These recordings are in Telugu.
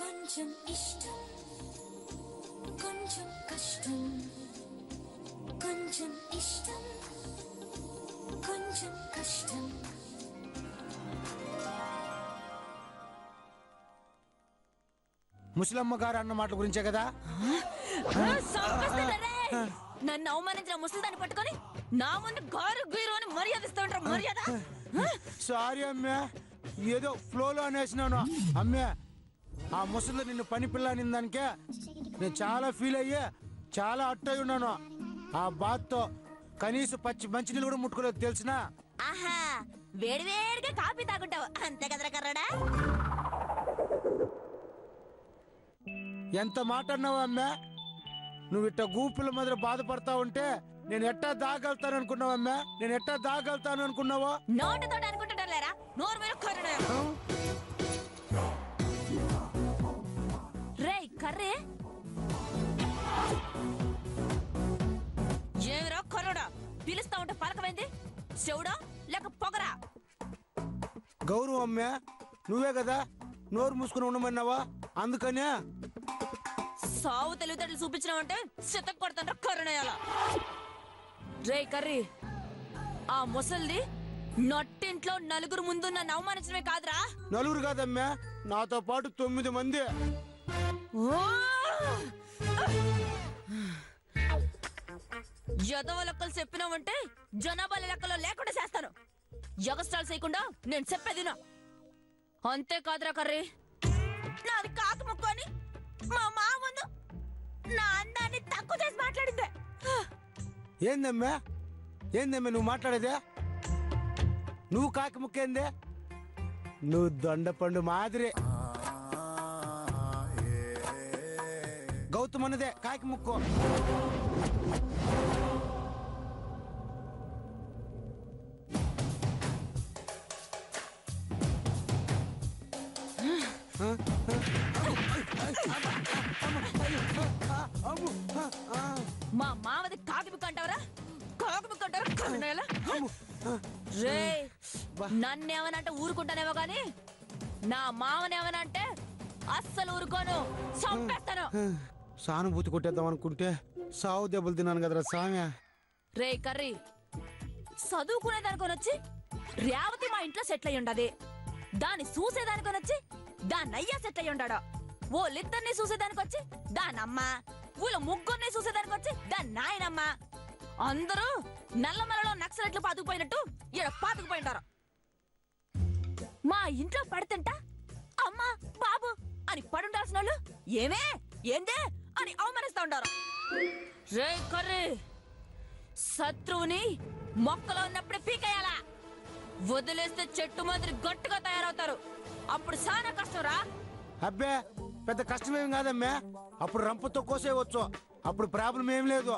కొంచెం ఇష్టం కొంచెం కష్టం కొంచెం ఇష్టం కొంచెం కష్టం. ముసలమ్మ గారు అన్న మాటల గురించే కదా. నన్ను అవమానించిన ముసలిదాన్ని పట్టుకొని నా ముందు గారు గీరు అని మర్యాద ఇస్తూ ఉంటారు. మర్యాద. సారీ అమ్మే, ఏదో ఫ్లోలో అనేసినాను. అమ్మే, ఆ ముసలి నిన్ను పని పిల్ల దానికే నేను చాలా ఫీల్ అయ్యి చాలా అట్టయి ఉన్నాను. ఆ బాత్తో కనీసం మంచినీళ్ళు కూడా ముట్టుకోలేదు తెలిసినా. ఆహా, వేడివేడిగా కాఫీ తాగుంటావు అంతే కదరా కర్రడా. ఎంత మాట అన్నావు అమ్మే. నువ్వు ఇట్ట గూపిల మీద బాధపడతా ఉంటే నేను ఎట్టా దాగలుగుతాను అనుకున్నావు అమ్మే. నేను ఎట్టా దాగలుగుతాను అనుకున్నావో. నోటితో అనుకుంటారు లేరా, నోరు మీద కర్రడా. రే కర్రే, ఏమిరా కర్రడా, పిలుస్తా ఉంటే పలకమైంది. చెవుడా లేక పొగరా? గౌరవం అమ్మే, నువ్వే కదా నోరు మూసుకుని ఉండమన్నావా, అందుకనే. సావు తెలివితేటలు చూపించినావంటే చితక్ కొడతాను కరుణయాల. రే కర్రీ, ఆ ముసల్ది నొట్టింట్లో నలుగురు ముందు నన్ను అవమానించడమే కాదురా. నలుగురు కాదమ్మా, నాతో పాటు 9 మంది. యదవ లెక్కలు చెప్పినావంటే జనాభా లెక్కలో లేకుండా చేస్తాను. ఎగస్ట్రాలు చేయకుండా నేను చెప్పేదినా. అంతేకాదురా కర్రీ, నాది కాకు ముక్కు అని మా మా ముందు నా అందాన్ని తక్కువ చేసి మాట్లాడిందే. ఏందమ్మా నువ్వు మాట్లాడేదే? నువ్వు కాకి ముక్కేందే? నువ్వు దొండపండు మాదిరి. గౌతమ్ అన్నదే కాకి ముక్కు. మా మామది కాకి ముక్కు అంటావరా? కాకి ముక్కు అంటారా? రే, నన్నేమనంటే ఊరుకుంటానేమో గాని నా మామనేమనంటే అస్సలు ఊరుకోను, చంపేస్తాను. సానుభూతి కొట్టేద్దాం అనుకుంటే సావు దెబ్బలు తిన్నాను కదరా సామ్య. రే కర్రీ, చదువుకునేదానికొని వచ్చి రేవతి మా ఇంట్లో సెటిల్ అయ్యి ఉండదు. దాన్ని చూసేదానికొని వచ్చి దాన్ని అయ్యా సెటిల్ అయ్యి ఉండాడు. ఓళ్ళిద్దరిని చూసేదానికి వచ్చి దానమ్మ, ఊళ్ళో ముగ్గురిని చూసేదానికి వచ్చి దాని నాయనమ్మ. అందరూ నల్లమలలో నక్సలెట్లు పాతుకుపోయినట్టు ఈడ పాతుకుపోయింటారు. మా ఇంట్లో పడుతుంట అమ్మా బాబు అని పడుండాల్సిన వాళ్ళు ఏమే ఏందే అని అవమానిస్తా ఉంటారు. రే కర్రీ, శత్రువుని మొక్కలో ఉన్నప్పుడే పీకేయాలా, వదిలేస్తే చెట్టు మాదిరి గట్టిగా తయారవుతారు. అప్పుడు చాలా కష్టం రా. అబ్బే, పెద్ద కష్టమేం కాదమ్మే. అప్పుడు రంపుతో కోసేయవచ్చు, అప్పుడు ప్రాబ్లం ఏం లేదు.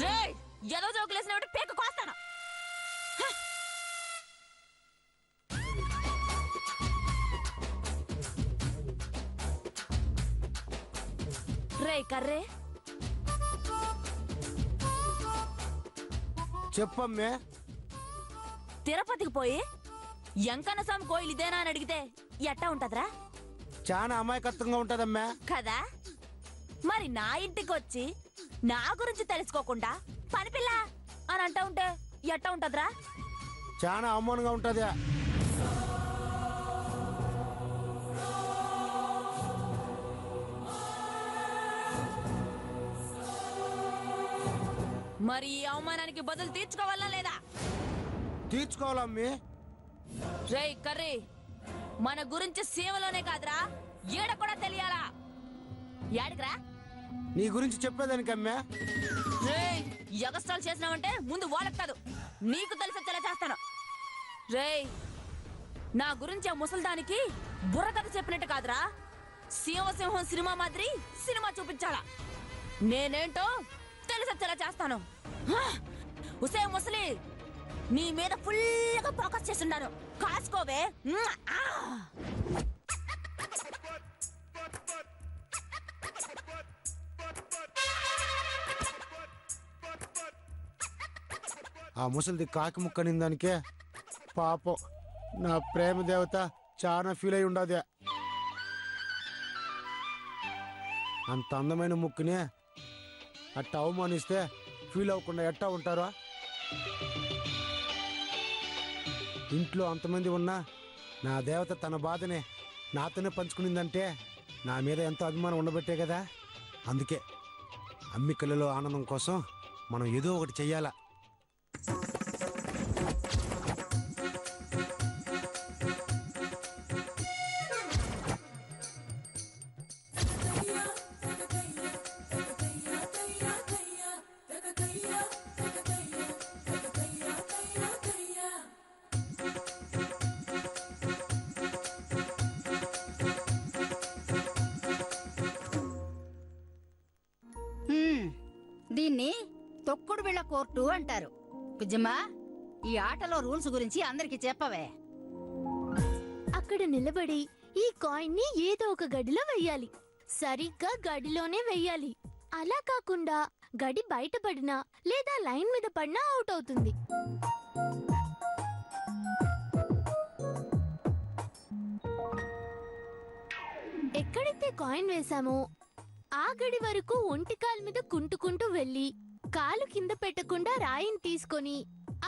రే, ఏదో జోకులేసిన పీక కోస్తాను. రే కర్రే, చెప్పమ్మే. తిరుపతికి పోయి ఎంకన్న స్వామి కోయిల్ ఇదేనా అని అడిగితే ఎట్టా ఉంటదిరా? చాలా అమాయకత్వంగా ఉంటదమ్మా. కదా, మరి నా ఇంటికి వచ్చి నా గురించి తెలుసుకోకుండా పనిపిల్ల అని అంటా ఉంటే ఎట్టా ఉంటదిరా? చాలా అవమానంగా ఉంటది. మరి ఈ అవమానానికి బదులు తీర్చుకోవాలా లేదా? తీర్చుకోవాలమ్మి. రే కర్రీ, మన గురించి సీమలోనే కాదురా ఈడ కూడా తెలియాలా. యాడికిరా? నీ గురించి చెప్పేదానికమ్మా. రే, ఎగస్ట్రాలు చేసినావంటే ముందు వాళ్ళకి కాదు నీకు తెలిసొచ్చేలా చేస్తాను. రే, నా గురించి ఆ ముసల్దానికి బుర్రకథ చెప్పినట్టు కాదురా, సింహం సినిమా మాదిరి సినిమా చూపించాలా. నేనేంటో తెలిసొచ్చేలా చేస్తాను. ఉసే ముసలి, నీ మీద ఫుల్గా ఫోకస్ చేస్తున్నాను, కాసుకోవే. ఆ ముసలిది కాకి ముక్కని దానికే పాపం నా ప్రేమ దేవత చాలా ఫీల్ అయి ఉండదు. అంత అందమైన ముక్కుని అట్ట అవమానిస్తే ఫీల్ అవ్వకుండా ఎట్టా ఉంటారా? ఇంట్లో అంతమంది ఉన్నా నా దేవత తన బాధనే నాతోనే పంచుకునిందంటే నా మీద ఎంతో అభిమానం ఉండబట్టే కదా. అందుకే అమ్మి కళ్ళలో ఆనందం కోసం మనం ఏదో ఒకటి చెయ్యాలా. దీన్ని తొక్కుడు బిళ్ళ కోర్టు అంటారు. కుజమ్మా, ఈ ఆటలో రూల్స్ గురించి అందరికి చెప్పవే. అక్కడ నిలబడి ఈ కాయిన్ ని ఏదో ఒక గడిలో వెయ్యాలి. సరిగ్గా గడిలోనే వెయ్యాలి. అలా కాకుండా గడి బయటపడినా లేదా లైన్ మీద పడినా అవుట్ అవుతుంది. ఎక్కడైతే కాయిన్ వేశామో ఆ గడి వరకు ఒంటి కాలు మీద కుంటుకుంటూ వెళ్ళి కాలు కింద పెట్టకుండా రాయిని తీసుకొని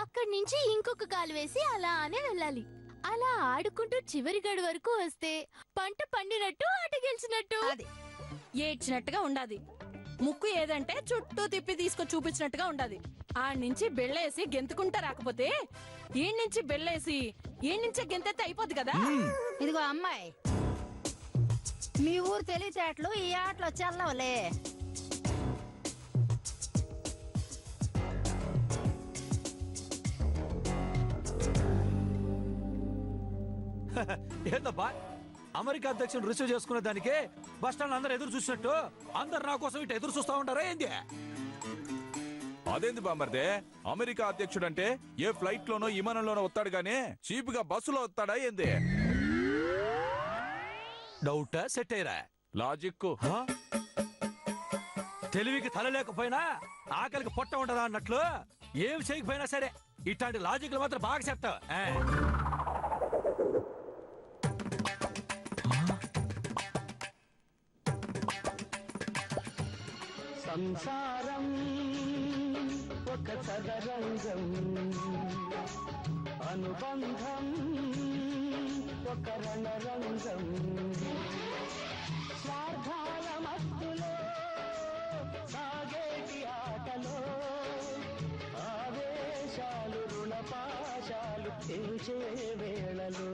అక్కడి నుంచి ఇంకొక కాలు వేసి అలానే వెళ్ళాలి. అలా ఆడుకుంటూ చివరి గడి వరకు వస్తే పంట పండినట్టు, ఆట గెలిచినట్టు. అది ఏడ్చినట్టుగా ఉండాది. ముక్కు ఏదంటే చుట్టూ తిప్పి తీసుకొచ్చి చూపించినట్టుగా ఉండాది. నుంచి బెళ్ళేసి గెంతుకుంటా రాకపోతే నుంచి బెళ్ళేసి నుంచే గెంతెత్తే అయిపోద్ది కదా. ఇదిగో అమ్మాయి, మీ ఊరు తెలివితేటలు ఈ ఆటలో చల్లవలే. ఏందబ్బా, అమెరికా అధ్యక్షుడు రిసీవ్ చేసుకునే దానికి బస్ స్టాండ్ అందరు ఎదురు చూసినట్టు అందరు నా కోసం ఇటు ఎదురు చూస్తా ఉంటారా ఏంది? అదేంది బామర్దే, అమెరికా అధ్యక్షుడు అంటే ఏ ఫ్లైట్ లోనో విమానంలోనో వస్తాడు గానీ చీప్ గా బస్సులో వస్తాడా ఏంది? Doubt set అయ్యరా? లాజిక్ తెలివికి తల లేకపోయినా ఆకలికి పొట్ట ఉండదా అన్నట్లు ఏం చేయకపోయినా సరే ఇట్లాంటి లాజిక్లు మాత్రం బాగా చెప్తావు. సంసారం ఒక చదరంగం, అనుబంధం ఒక రణరంగం, స్వార్థాల మత్తులో సాగేటి ఆటలో ఆవేశాలు రుణపాశాలు తెంచే వేళలో.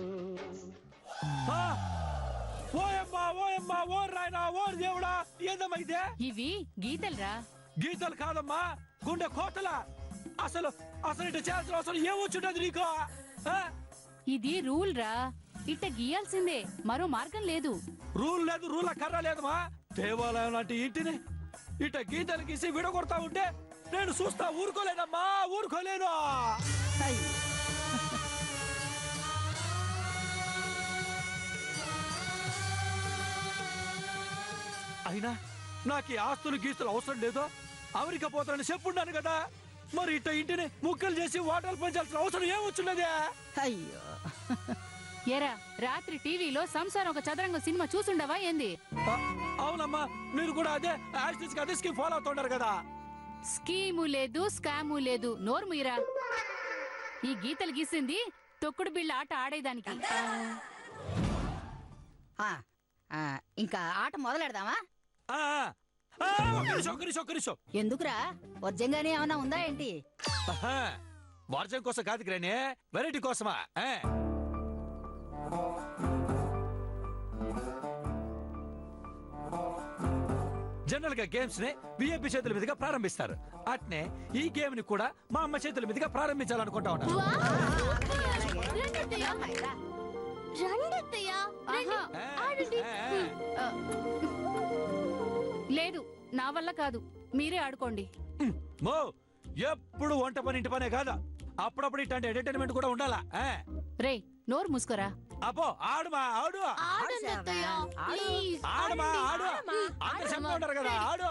ఓయమ్మా ఓయమ్మా, ఓర్ రాయనా, ఓర్ దేవుడా, ఏందమ్మా ఇదే? ఇవి గీతలురా. గీతలు కాదమ్మా, గుండె కోటల. అసలు అసలు ఇటు చేయాల్సిన అవసరం ఏమొచ్చుంటది నీకు? ఇది రూల్ రా, ఇట్ట గీయాల్సిందే, మరో మార్గం లేదు. రూల్ లేదు, రూల్ కర్ర లేదమ్మా. దేవాలయం లాంటి ఇంటిని ఇట గీతలు గీసి విడగొడతా ఉంటే నేను చూస్తా ఊరుకోలేనమ్మా, ఊరుకోలేను. అయినా నాకు ఈ ఆస్తులు గీస్తులు అవసరం లేదో, అమెరికా పోతానని చెప్పున్నాను కదా. మరి ఇట్ట ఇంటిని ముక్కలు చేసి వాటాలు పెంచాల్సిన అవసరం ఏమొచ్చున్నది? అయ్యో, ఎరా రాత్రి టీవీలో సంసారం ఒక చదరంగం సినిమా చూసుండవా ఏంది? అవునమ్మా, మీరు కూడా అదే అదే స్కీమ్ ఫాలో అవుతుంటారు కదా. స్కీము లేదు, స్కాము లేదు, నోరు మీరా. ఈ గీతలు గీసింది తొక్కుడు బిళ్ళ ఆట ఆడేదానికి. ఇంకా ఆట మొదలెడదామా? ఎందుకురా, వర్జంగానే ఏమన్నా ఉందా ఏంటి? వర్జం కోసం కాదు గ్రానే, వెరైటీ కోసమా? జనరల్ గా గేమ్స్ ని విఐపి చేతుల మీదుగా ప్రారంభిస్తారు. అట్నే ఈ గేమ్ ని కూడా మా అమ్మ చేతుల మీదుగా ప్రారంభించాలనుకుంటా ఉన్నాను. లేదు, నా వల్ల కాదు, మీరే ఆడుకోండి. మో, ఎప్పుడు వంట పని ఇంటి పనే కాదా, అప్పుడప్పుడు ఇట్లాంటి ఎంటర్టైన్మెంట్ కూడా ఉండాలా. రే, నోరు మూసుకోరా. అబ్బో, ఆడుమా, ఆడు ఆడమా, ఆడు అందరు చెప్పుకుంటారు కదా, ఆడు.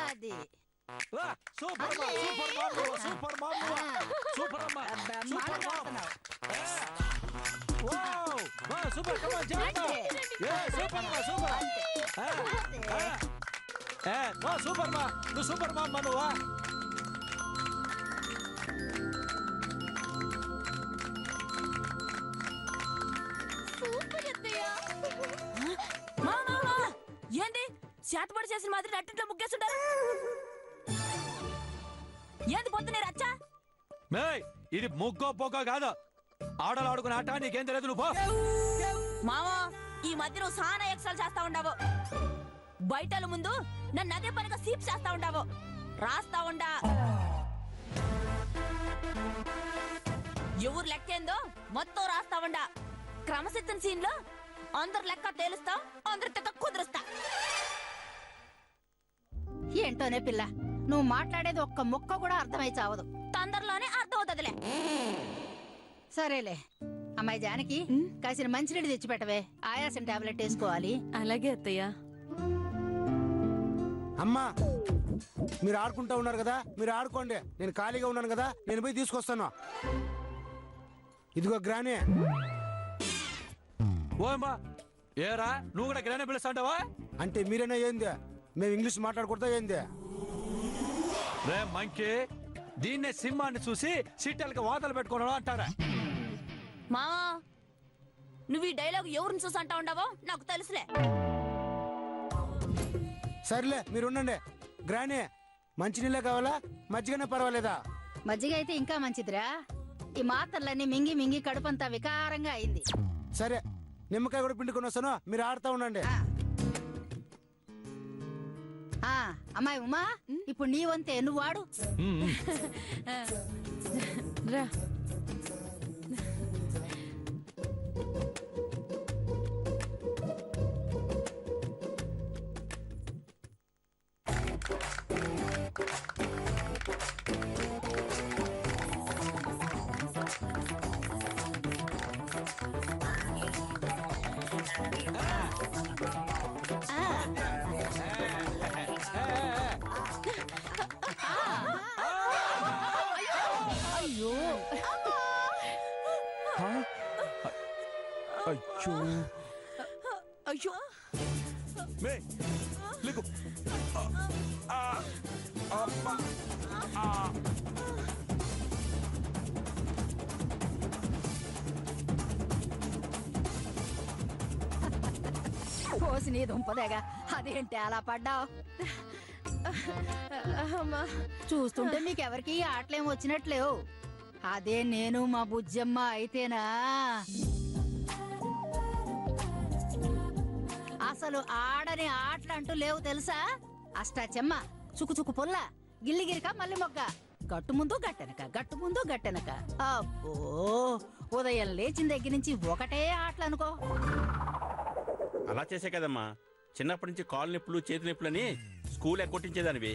అది సూపర్ సూపర్ సూపర్ సూపర్ అమ్మా, సూపర్ అమ్మా, సూపర్. సూపర్ కమాన్ జాగ్రత్త ఏ సూపర్ మా సూపర్ వా సూపర్ మా నువ్వు సూపర్ మా నువ్వు వా సూపర్ అత్తయ్య. ఏంది చేతపడి చేసిన మాదిరి నట్టింట్లో ముగ్గేస్తుంటారు ఏంది పొద్దునే రచ్చా మేయ్ ఇది ముగ్గో పొగ్గో కాదు ఆడలు ఆడుకునే ఆట నీకేం తెలియదు నువ్వు మావా ఈ మధ్య నువ్వు సానా ఎక్స్ట్రా చేస్తా ఉండవు బయటల ముందు నన్ను అదే పనిగా సీప్ చేస్తా ఉండవు రాస్తా ఉండా ఎవరు లెక్కేందో మొత్తం రాస్తా ఉండా క్రమశిక్షణ సీన్ లో అందరు లెక్క తేలుస్తా అందరి తెక్క కుదురుస్తా ఏంటోనే పిల్ల నువ్వు మాట్లాడేది ఒక్క ముక్క కూడా అర్థమై చావదు. తొందరలోనే అర్థం అవుతుందిలే సరేలే అమ్మాయి జానకి కాసిన మంచినీళ్ళు తెచ్చిపెట్టవే ఆయాసం టాబ్లెట్ వేసుకోవాలి. అలాగే అత్తయ్య. అమ్మా మీరు ఆడుకుంటా ఉన్నారు కదా మీరు ఆడుకోండి నేను ఖాళీగా ఉన్నాను కదా నేను పోయి తీసుకొస్తాను. ఇదిగో గ్రాని. ఓమ్మా ఏరా నువ్వు కూడా గ్రానే పిలుస్తాంటావా అంటే మీరైనా ఏంది మేము ఇంగ్లీష్ మాట్లాడుకుంటా ఏంది రే మంకి దీన్నే సింహాన్ని చూసి సిట్టెలకి వాతలు పెట్టుకున్నాడు అంటారా మావా నువ్వు ఈ డైలాగ్ ఎవరిని చూసి అంటా ఉండవో నాకు తెలుసులే. సర్లే మీరు ఉండండి. గ్రాని మంచినీళ్ళే కావాలా మజ్జిగనే పర్వాలేదా? మజ్జిగ అయితే ఇంకా మంచిదిరా. ఈ మాత్రలన్నీ మింగి మింగి కడుపంతా వికారంగా అయింది. సరే నిమ్మకాయ కూడా పిండుకొని వస్తాను మీరు ఆడుతూ ఉండండి. అమ్మాయి ఉమా ఇప్పుడు నీ వంతే నువ్వు వాడు. రా అయ్యో అయ్యో అయ్యో మే లేకు అమ్మా కోసి నీ దుంపదేగా అదేంటి అలా పడ్డావు? చూస్తుంటే మీకెవరికి ఆటలేం వచ్చినట్లేవు. అదే నేను మా బుజ్జమ్మ అయితేనా అసలు ఆడని ఆటలంటూ లేవు తెలుసా? అష్టాచెమ్మ చుకుచుకు పుల్ల గిల్లిగిరిక మళ్ళీ మొగ్గ గట్టు ముందు గట్టెనక గట్టు ముందు గట్టెనక. అబ్బో ఉదయం లేచిన దగ్గర నుంచి ఒకటే ఆటలు అనుకో. అలా చేసే కదమ్మా చిన్నప్పటి నుంచి కాలు నొప్పులు చేతి నొప్పులని స్కూల్ ఎక్కొట్టించేదానివి.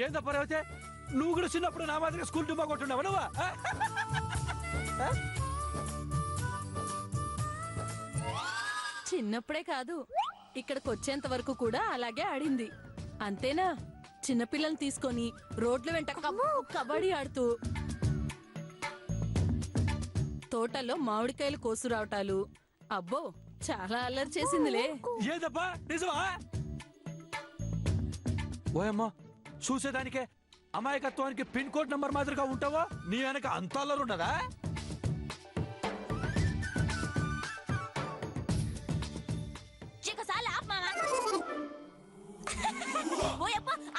ఏందా పర్వతే నువ్వు కూడా చిన్నప్పుడు నా మాదిరిగా స్కూల్ డుమ్మా కొట్టున్నావు నువ్వా? చిన్నప్పుడే కాదు ఇక్కడికి వచ్చేంత వరకు కూడా అలాగే ఆడింది. అంతేనా చిన్నపిల్లల్ని తీసుకొని రోడ్ల వెంట కబడ్డీ ఆడుతూ తోటల్లో మామిడికాయలు కోసురావటాలు అబ్బో చాలా అల్లరి చేసిందిలే. ఏదబ్బా నిజమా? ఓయమ్మా చూసేదానికే అమాయకత్వానికి పిన్ కోడ్ నంబర్ మాదిరిగా ఉంటావా? నీ వెనక అంత అల్లరి ఉన్నదా?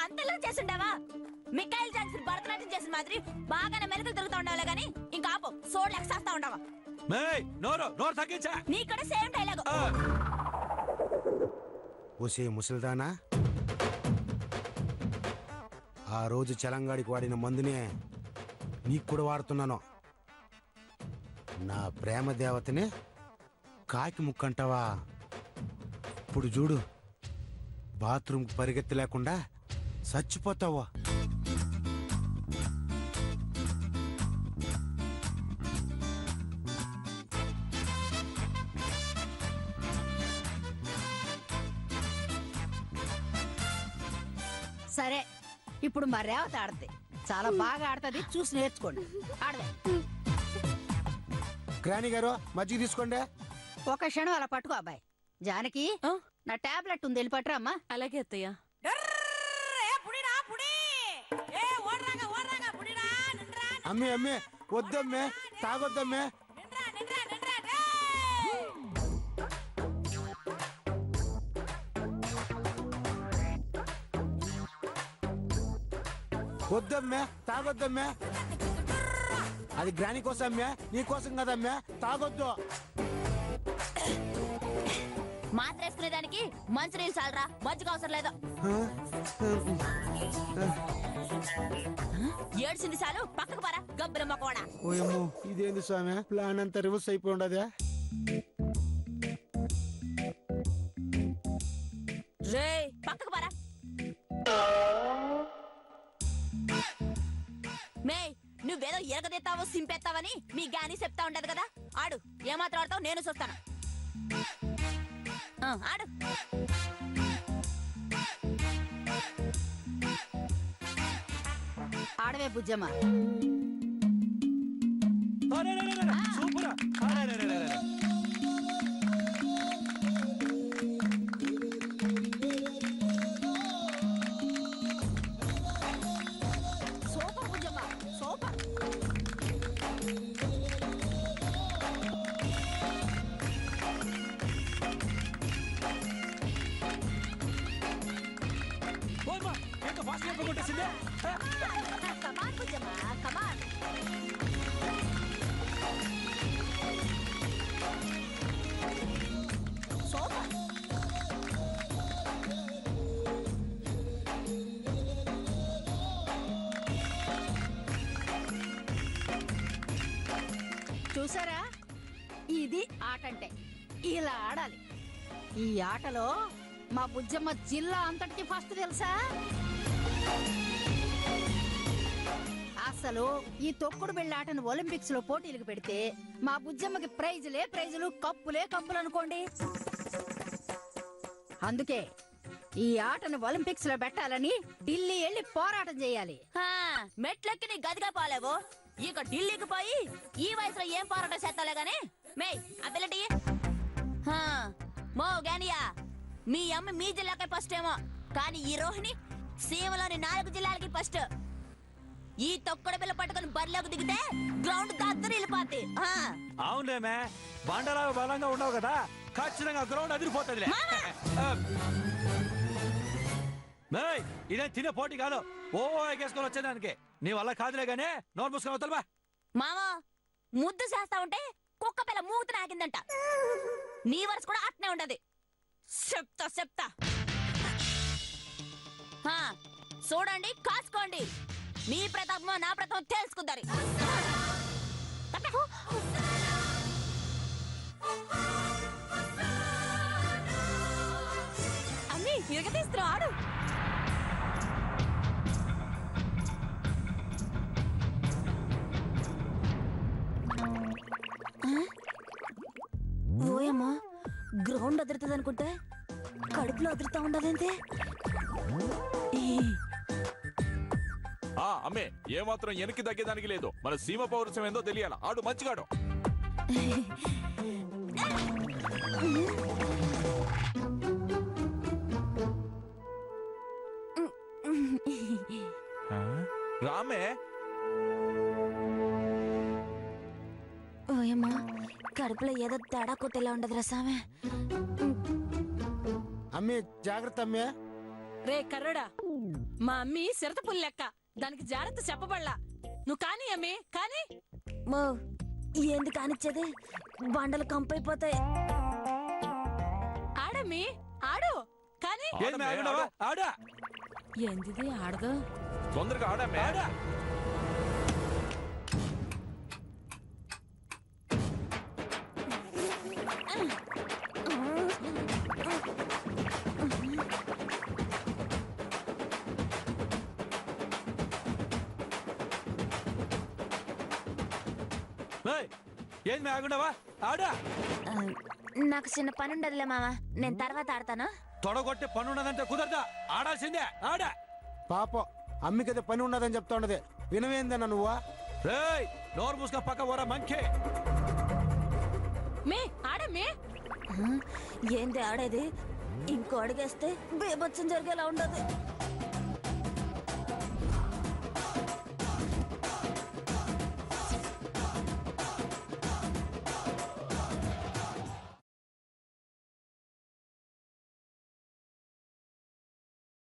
అంతలా చేసిండావా? మికాయల్ జాక్సన్ భరతనాట్యం చేసిన మాదిరి బాగానే మెలకలు తిరుగుతా ఉండాలి గానీ ఇంకా ఆపో సోడ్లు ఎక్సేస్తా ఉండవా? నోరు తగ్గించా. నీ కూడా సేమ్ డైలాగ్. ఓసే ముసల్దానా ఆ రోజు చలంగాడికి వాడిన మందునే నీకు కూడా వాడుతున్నాను. నా ప్రేమ దేవతని కాకి ముక్కంటావా? ఇప్పుడు చూడు బాత్రూమ్కి పరిగెత్తి లేకుండా చచ్చిపోతావా? సరే ఇప్పుడు మా రేవత ఆడద్ది చాలా బాగా ఆడుతుంది చూసి నేర్చుకోండి. ఆడదే గ్రాని గారు మజ్జిగ తీసుకోండి. ఒక క్షణం అలా పట్టుకో అబ్బాయి. జానకి ఆ? నా టాబ్లెట్ ఉంది, వెళ్ళి పట్టురా అమ్మా. అలాగే అత్తయ్య. అమ్మే అమ్మే వద్దమ్మే, తాగొద్దమ్మే. వద్దమ్మే, తాగొద్దమ్మే. అది గ్రాని కోసం అమ్మే, నీ కోసం కదమ్మే. తాగొద్దు. మాత్ర వేసుకునేదానికి మంచినీళ్ళు చాలరా, మజ్జిగ అవసరం లేదు. ఏడ్చింది చాలు, పక్కకు పారా గబ్బరమ్మ కూడా. ఓయమ్మో, ఇదేంది స్వామి, ప్లాన్ అంతా రివర్స్ అయిపోయి ఉండదా? రే పక్కకు పారా. మే నువ్వేదో ఎరగదెత్తావో సింపెత్తావని మీ గాని చెప్తా ఉండదు కదా. ఆడు ఏమాత్రం ఆడతావు, నేను చూస్తాను. ఆడు. ఆడవే Bujjamma. Super. Super Bujjamma, super. ఎంత ఫాస్ట్ గా కొట్టేసిందే. కమాన్ బుజ్జమ్మ, కమాన్. సూపర్. చూసారా, ఇది ఆట అంటే ఇలా ఆడాలి. ఈ ఆటలో మా బుజ్జమ్మ జిల్లా అంతటికి ఫస్ట్ తెలుసా. అసలు ఈ తొక్కుడు బిళ్ళ ఆటను ఒలింపిక్స్ లో పోటీలకు పెడితే మా బుజ్జమ్మకి ప్రైజులు, కప్పులు అనుకోండి. అందుకే ఈ ఆటను ఒలింపిక్స్ లో పెట్టాలని ఢిల్లీ వెళ్ళి పోరాటం చేయాలి. మెట్లెక్కి నీ గదిగా పోలేవు, ఇక ఢిల్లీకి పోయి ఈ వయసులో ఏం పోరాటం చేస్తాలే గాని. మే అబిలిటీ మో గానియా, మీ అమ్మ మీ జిల్లాకే ఫస్ట్ ఏమో, కానీ ఈ రోహిణి సీమలోని 4 జిల్లాలకి ఫస్ట్. ఈ తొక్కడ బిల్ల పట్టుకుని బరిలోకి దిగితే గ్రౌండ్ దద్దరు వెళ్ళిపోద్ది. అవునులేమే, బండరావు బలంగా ఉండవు కదా, ఖచ్చితంగా గ్రౌండ్ అదిరిపోతుంది. ఇదే తినే పోటీ కాదు, ఓ ఎగేసుకొని వచ్చేదానికి. నీ వల్ల కాదులే గానే, నోరు మూసుకొని అవుతావా? మామా ముద్దు చేస్తా ఉంటే కుక్క పిల్ల మూత నాగిందంట. నీ వరుస కూడా అట్నే ఉండదు. చెప్తా చూడండి, కాసుకోండి. మీ ప్రతాపమో నా ప్రతాపం తెలుసుకుందారి. అన్నీ ఇరగతీస్తున్నా, ఆడు. ఓయమ్మా, గ్రౌండ్ అదురుతుంది అనుకుంటే కడుపులో అదురుతా ఉండదేంటి? అమ్మే ఏమాత్రం వెనక్కి తగ్గేదానికి లేదు. మన సీమ పౌరుషం ఏందో తెలియాల. ఆడు మంచిగాడు. రామే. ఓయమ్మా, కడుపులో ఏదో తేడా కొట్టేలా ఉండదురా సామె. అమ్మే జాగ్రత్త అమ్మే. రే కర్రడా, మా అమ్మి సిరత పుల్లెక్క, దానికి జాగ్రత్త చెప్పబడలా. నువ్వు కానీ అమ్మి కానీ. మో ఏంది కానిచ్చేది, బండలు కంపైపోతాయి. ఆడమ్మి ఆడు కానీ. ఆడా ఏంది ఆడదు, తొందరగా ఆడమ్మే. ఆడా ఏంది ఆగుండవా? ఆడా. నాకు చిన్న పని ఉండదులే మామ, నేను తర్వాత ఆడతాను. తొడగొట్టి పని ఉన్నదంటే కుదరదా, ఆడాల్సిందే. ఆడా. పాపం అమ్మికైతే పని ఉండదని చెప్తా ఉండదు, వినవేందన్నా నువ్వా? నోరు మూసుకొని పక్క ఊరా మంకే. మే ఆడమే. ఏంది ఆడేది? ఇంకో అడిగేస్తే బేబచ్చం జరిగేలా ఉండదు.